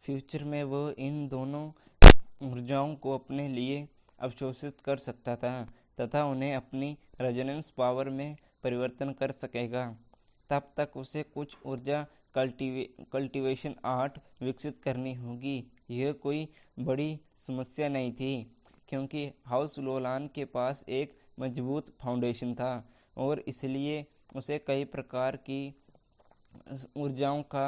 Future में वह इन दोनों ऊर्जाओं को अपने लिए अवशोषित कर सकता था तथा उन्हें अपनी रेजोनेंस पावर में परिवर्तन कर सकेगा। तब तक उसे कुछ ऊर्जा कल्टीवेशन आर्ट विकसित करनी होगी। यह कोई बड़ी समस्या नहीं थी, क्योंकि हाउस लोलान के पास एक मजबूत फाउंडेशन था और इसलिए उसे कई प्रकार की ऊर्जाओं का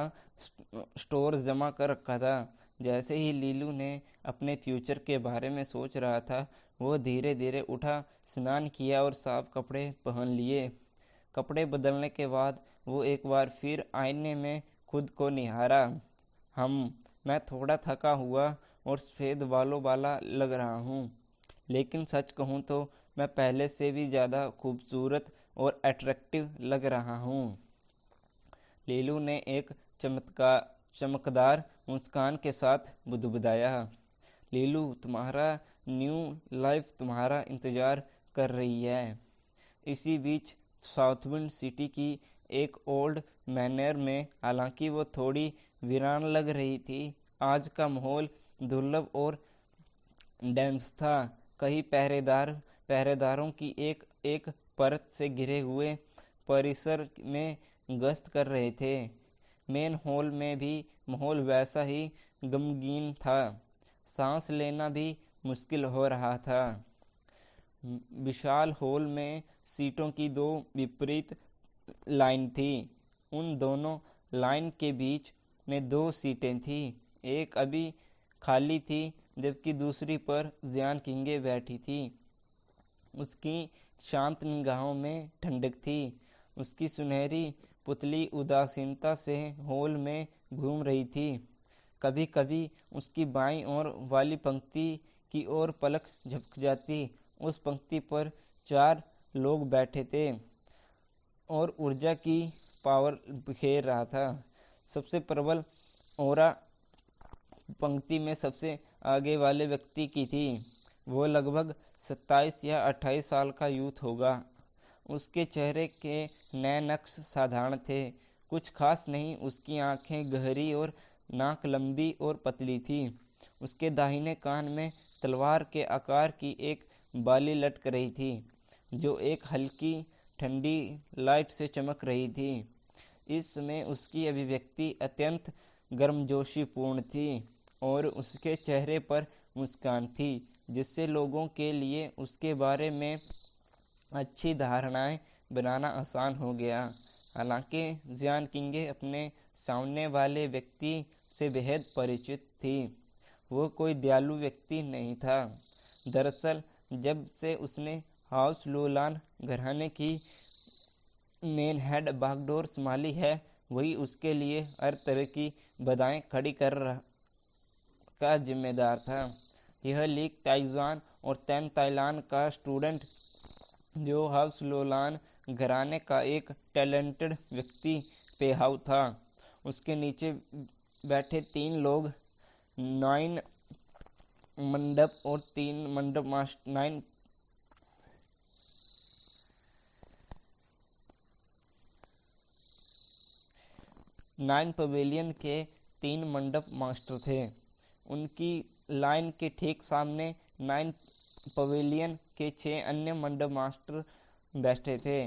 स्टोर जमा कर रखा था। जैसे ही लीलू ने अपने फ्यूचर के बारे में सोच रहा था, वो धीरे धीरे उठा, स्नान किया और साफ कपड़े पहन लिए। कपड़े बदलने के बाद वो एक बार फिर आईने में खुद को निहारा। मैं थोड़ा थका हुआ और सफ़ेद बालों वाला लग रहा हूँ, लेकिन सच कहूँ तो मैं पहले से भी ज़्यादा खूबसूरत और अट्रैक्टिव लग रहा हूँ। लीलू ने एक चमकदार मुस्कान के साथ बुदबुदाया। लीलू, तुम्हारा न्यू लाइफ तुम्हारा इंतज़ार कर रही है। इसी बीच साउथविंड सिटी की एक ओल्ड मैनर में, हालांकि वो थोड़ी वीरान लग रही थी, आज का माहौल दुर्लभ और डेंस था। कई पहरेदारों की एक परत से घिरे हुए परिसर में गश्त कर रहे थे। मेन हॉल में भी माहौल वैसा ही गमगीन था। सांस लेना भी मुश्किल हो रहा था। विशाल हॉल में सीटों की दो विपरीत लाइन थी। उन दोनों लाइन के बीच में दो सीटें थी। एक अभी खाली थी, जबकि दूसरी पर जियान किंगे बैठी थी। उसकी शांत निगाहों में ठंडक थी। उसकी सुनहरी पुतली उदासीनता से हॉल में घूम रही थी। कभी कभी उसकी बाईं ओर वाली पंक्ति की ओर पलक झपक जाती। उस पंक्ति पर 4 लोग बैठे थे और ऊर्जा की पावर बिखेर रहा था। सबसे प्रबल ऑरा पंक्ति में सबसे आगे वाले व्यक्ति की थी। वो लगभग 27 या 28 साल का यूथ होगा। उसके चेहरे के नए नक्श साधारण थे, कुछ खास नहीं। उसकी आंखें गहरी और नाक लंबी और पतली थी। उसके दाहिने कान में तलवार के आकार की एक बाली लटक रही थी, जो एक हल्की ठंडी लाइट से चमक रही थी। इस समय उसकी अभिव्यक्ति अत्यंत गर्मजोशीपूर्ण थी और उसके चेहरे पर मुस्कान थी, जिससे लोगों के लिए उसके बारे में अच्छी धारणाएं बनाना आसान हो गया। हालांकि जियान किंगे अपने सामने वाले व्यक्ति से बेहद परिचित थी। वो कोई दयालु व्यक्ति नहीं था। दरअसल जब से उसने हाउस लोलान घराने की मेन हेड बागडोर संभाली है, वही उसके लिए हर तरह की बाधाएं खड़ी कर का जिम्मेदार था। यह लीक ताइजुआन और तैन ताइलान का स्टूडेंट, जो हाउस लोलान घराने का एक टैलेंटेड व्यक्ति पेहाव था, उसके नीचे बैठे 3 लोग 9 मंडप और 3 मंडप मास्टर 9 पवेलियन के 3 मंडप मास्टर थे। उनकी लाइन के ठीक सामने 9 पवेलियन के 6 अन्य मंडप मास्टर बैठे थे।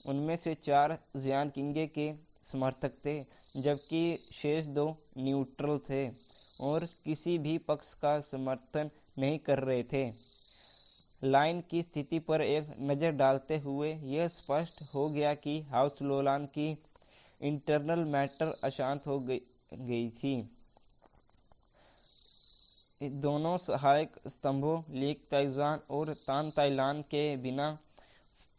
उनमें से 4 जियान किंगे के समर्थक थे, जबकि शेष 2 न्यूट्रल थे और किसी भी पक्ष का समर्थन नहीं कर रहे थे। लाइन की स्थिति पर एक नज़र डालते हुए यह स्पष्ट हो गया कि हाउस लोलान की इंटरनल मैटर अशांत हो गई थी। दोनों सहायक स्तंभों लीक ताइजुआन और तान ताइलान के बिना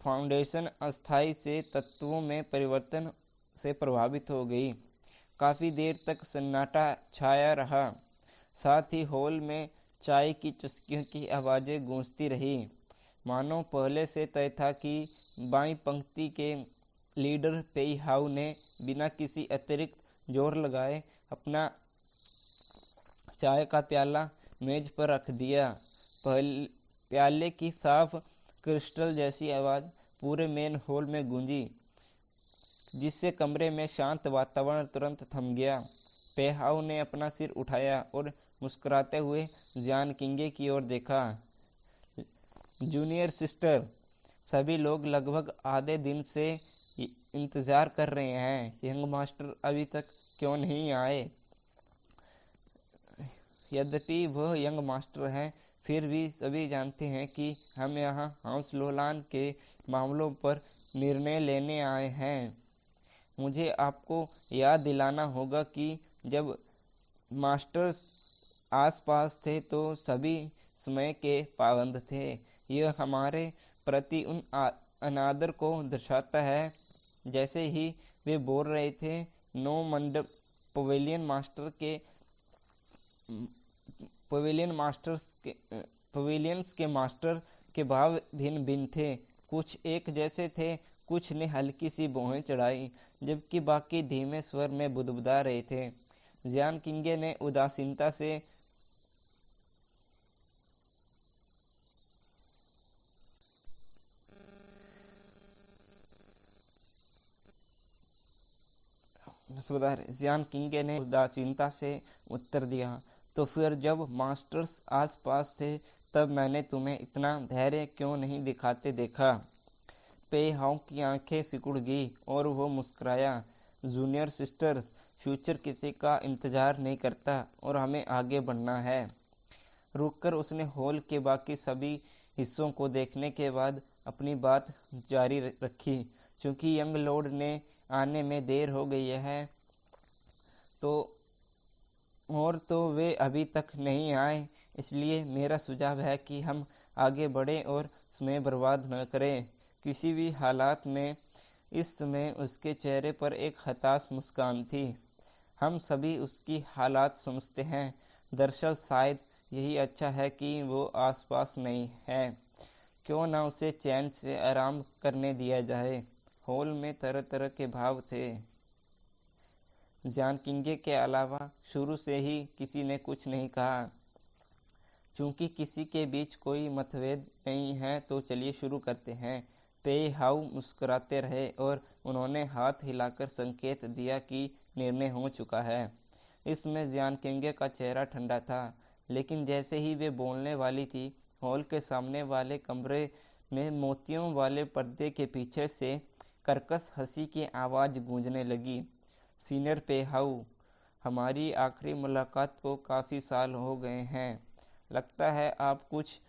फाउंडेशन अस्थायी से तत्वों में परिवर्तन से प्रभावित हो गई। काफ़ी देर तक सन्नाटा छाया रहा। साथ ही हॉल में चाय की चुस्कियों की आवाज़ें गूंजती रही। मानो पहले से तय था कि बाईं पंक्ति के लीडर पेई हाउ ने बिना किसी अतिरिक्त जोर लगाए अपना चाय का प्याला मेज पर रख दिया। प्याले की साफ क्रिस्टल जैसी आवाज़ पूरे मेन हॉल में गूंजी, जिससे कमरे में शांत वातावरण तुरंत थम गया। पेहाउ ने अपना सिर उठाया और मुस्कुराते हुए जियान किंगे की ओर देखा। जूनियर सिस्टर, सभी लोग लगभग आधे दिन से इंतज़ार कर रहे हैं। यंग मास्टर अभी तक क्यों नहीं आए? यद्यपि वह यंग मास्टर हैं, फिर भी सभी जानते हैं कि हम यहाँ हाउस लोलान के मामलों पर निर्णय लेने आए हैं। मुझे आपको याद दिलाना होगा कि जब मास्टर्स आसपास थे तो सभी समय के पाबंद थे। यह हमारे प्रति उन अनादर को दर्शाता है। जैसे ही वे बोल रहे थे, नो मंडप पवेलियंस के मास्टर के भाव भिन्न भिन्न थे। कुछ एक जैसे थे, कुछ ने हल्की सी भौहें चढ़ाई, जबकि बाकी धीमे स्वर में बुदबुदा रहे थे। जियान किंगे ने उदासीनता से उत्तर दिया, तो फिर जब मास्टर्स आसपास थे तब मैंने तुम्हें इतना धैर्य क्यों नहीं दिखाते देखा? पे हाउ की आंखें सिकुड़ गई और वो मुस्कुराया। जूनियर सिस्टर्स, फ्यूचर किसी का इंतज़ार नहीं करता और हमें आगे बढ़ना है। रुककर उसने हॉल के बाकी सभी हिस्सों को देखने के बाद अपनी बात जारी रखी। चूँकि यंग लॉर्ड ने आने में देर हो गई है तो वे अभी तक नहीं आए, इसलिए मेरा सुझाव है कि हम आगे बढ़ें और समय बर्बाद न करें। किसी भी हालात में इस समय उसके चेहरे पर एक हताश मुस्कान थी। हम सभी उसकी हालात समझते हैं। दरअसल शायद यही अच्छा है कि वो आसपास नहीं है। क्यों ना उसे चैन से आराम करने दिया जाए। हॉल में तरह तरह के भाव थे। जियान किंगे के अलावा शुरू से ही किसी ने कुछ नहीं कहा। चूँकि किसी के बीच कोई मतभेद नहीं है तो चलिए शुरू करते हैं। पे हाउ मुस्कुराते रहे और उन्होंने हाथ हिलाकर संकेत दिया कि निर्णय हो चुका है। इसमें जियान किंगे का चेहरा ठंडा था, लेकिन जैसे ही वे बोलने वाली थी, हॉल के सामने वाले कमरे में मोतियों वाले पर्दे के पीछे से कर्कश हंसी की आवाज़ गूंजने लगी। सीनियर पे हाउ, हमारी आखिरी मुलाकात को काफ़ी साल हो गए हैं। लगता है आप कुछ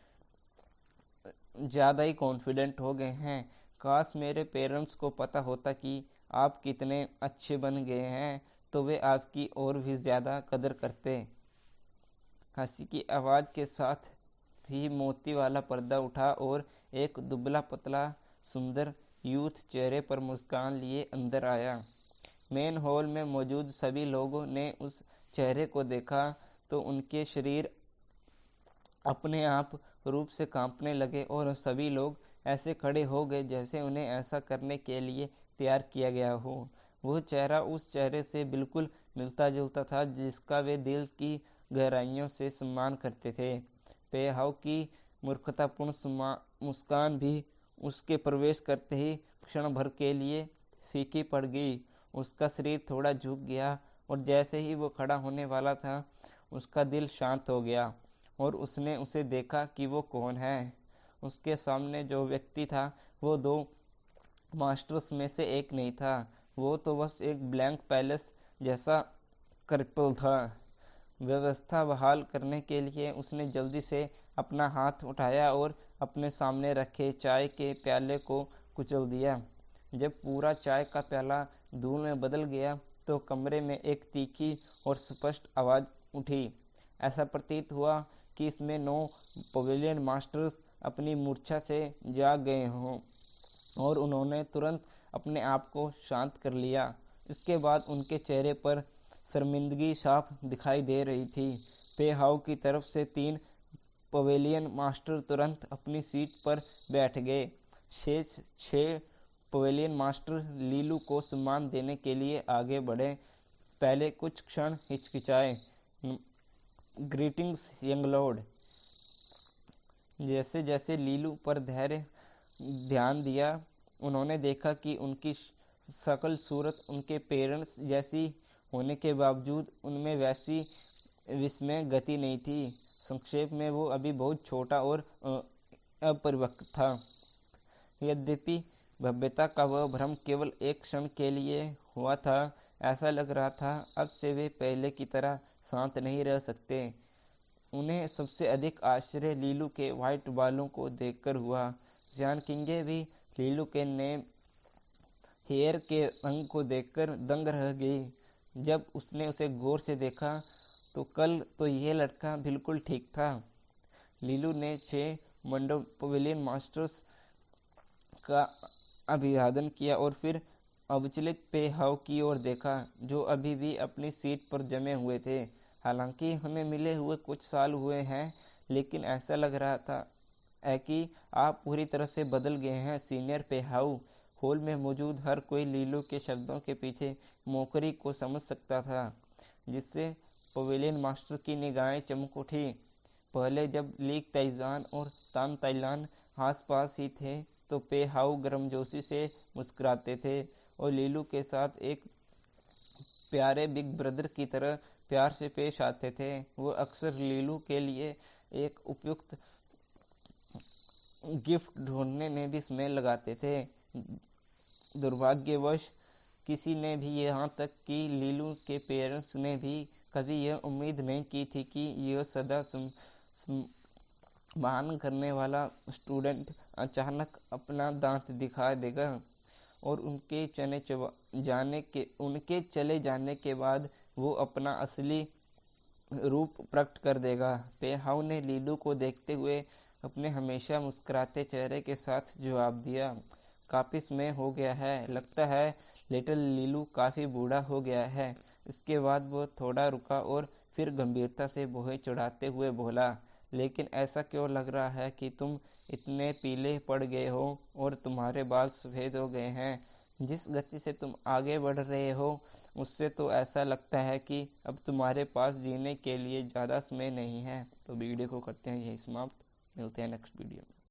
ज़्यादा ही कॉन्फिडेंट हो गए हैं। काश मेरे पेरेंट्स को पता होता कि आप कितने अच्छे बन गए हैं तो वे आपकी और भी ज़्यादा कदर करते। हंसी की आवाज़ के साथ ही मोती वाला पर्दा उठा और एक दुबला पतला सुंदर यूथ चेहरे पर मुस्कान लिए अंदर आया। मेन हॉल में मौजूद सभी लोगों ने उस चेहरे को देखा तो उनके शरीर अपने आप रूप से कांपने लगे और सभी लोग ऐसे खड़े हो गए जैसे उन्हें ऐसा करने के लिए तैयार किया गया हो। वह चेहरा उस चेहरे से बिल्कुल मिलता जुलता था जिसका वे दिल की गहराइयों से सम्मान करते थे। पे हाउ की मूर्खतापूर्ण मुस्कान भी उसके प्रवेश करते ही क्षण भर के लिए फीकी पड़ गई। उसका शरीर थोड़ा झुक गया और जैसे ही वो खड़ा होने वाला था, उसका दिल शांत हो गया और उसने उसे देखा कि वो कौन है। उसके सामने जो व्यक्ति था वो दो मास्टर्स में से एक नहीं था। वो तो बस एक ब्लैंक पैलेस जैसा क्रिपल था। व्यवस्था बहाल करने के लिए उसने जल्दी से अपना हाथ उठाया और अपने सामने रखे चाय के प्याले को कुचल दिया। जब पूरा चाय का प्याला धूल में बदल गया तो कमरे में एक तीखी और स्पष्ट आवाज़ उठी। ऐसा प्रतीत हुआ कि इसमें 9 पवेलियन मास्टर्स अपनी मूर्छा से जाग गए हों और उन्होंने तुरंत अपने आप को शांत कर लिया। इसके बाद उनके चेहरे पर शर्मिंदगी साफ दिखाई दे रही थी। पे हाउ की तरफ से 3 पवेलियन मास्टर तुरंत अपनी सीट पर बैठ गए। शेष 6 पवेलियन मास्टर लीलू को सम्मान देने के लिए आगे बढ़े। पहले कुछ क्षण हिचकिचाए। Greetings young Lord. जैसे जैसे लीलू पर ध्यान दिया, उन्होंने देखा कि उनकी शकल सूरत उनके पेरेंट्स जैसी होने के बावजूद उनमें वैसी विस्मय गति नहीं थी। संक्षेप में वो अभी बहुत छोटा और अपरिपक्व था। यद्यपि भव्यता का वह भ्रम केवल एक क्षण के लिए हुआ था। ऐसा लग रहा था अब से वे पहले की तरह शांत नहीं रह सकते। उन्हें सबसे अधिक आश्चर्य लीलू के व्हाइट बालों को देखकर हुआ। जियान किंगे भी लीलू के नए हेयर के रंग को देखकर दंग रह गई। जब उसने उसे गौर से देखा तो कल तो यह लड़का बिल्कुल ठीक था। लीलू ने 6 मंडप पवेलियन मास्टर्स का अभिवादन किया और फिर अविचलित पे हाउ की ओर देखा, जो अभी भी अपनी सीट पर जमे हुए थे। हालांकि हमें मिले हुए कुछ साल हुए हैं, लेकिन ऐसा लग रहा था कि आप पूरी तरह से बदल गए हैं, सीनियर पे हाउ। हॉल में मौजूद हर कोई लीलू के शब्दों के पीछे मोकरी को समझ सकता था, जिससे पवेलियन मास्टर की निगाहें चमक उठी। पहले जब लीक ताइजान और तान ताइलान आस-पास ही थे तो पे हाउ गर्मजोशी से मुस्कुराते थे और लीलू के साथ एक प्यारे बिग ब्रदर की तरह प्यार से पेश आते थे। वो अक्सर लीलू के लिए एक उपयुक्त गिफ्ट ढूंढने में भी समय लगाते थे। दुर्भाग्यवश किसी ने भी, यहाँ तक कि लीलू के पेरेंट्स ने भी कभी यह उम्मीद नहीं की थी कि यह सदा सम्मान करने वाला स्टूडेंट अचानक अपना दांत दिखा देगा और उनके चले जाने के बाद वो अपना असली रूप प्रकट कर देगा। पे हाउ ने लीलू को देखते हुए अपने हमेशा मुस्कुराते चेहरे के साथ जवाब दिया, काफ़ी समय हो गया है, लगता है लिटिल लीलू काफ़ी बूढ़ा हो गया है। इसके बाद वो थोड़ा रुका और फिर गंभीरता से भौहें चढ़ाते हुए बोला, लेकिन ऐसा क्यों लग रहा है कि तुम इतने पीले पड़ गए हो और तुम्हारे बाल सफ़ेद हो गए हैं। जिस गति से तुम आगे बढ़ रहे हो उससे तो ऐसा लगता है कि अब तुम्हारे पास जीने के लिए ज़्यादा समय नहीं है। तो वीडियो को करते हैं यही समाप्त। मिलते हैं नेक्स्ट वीडियो में।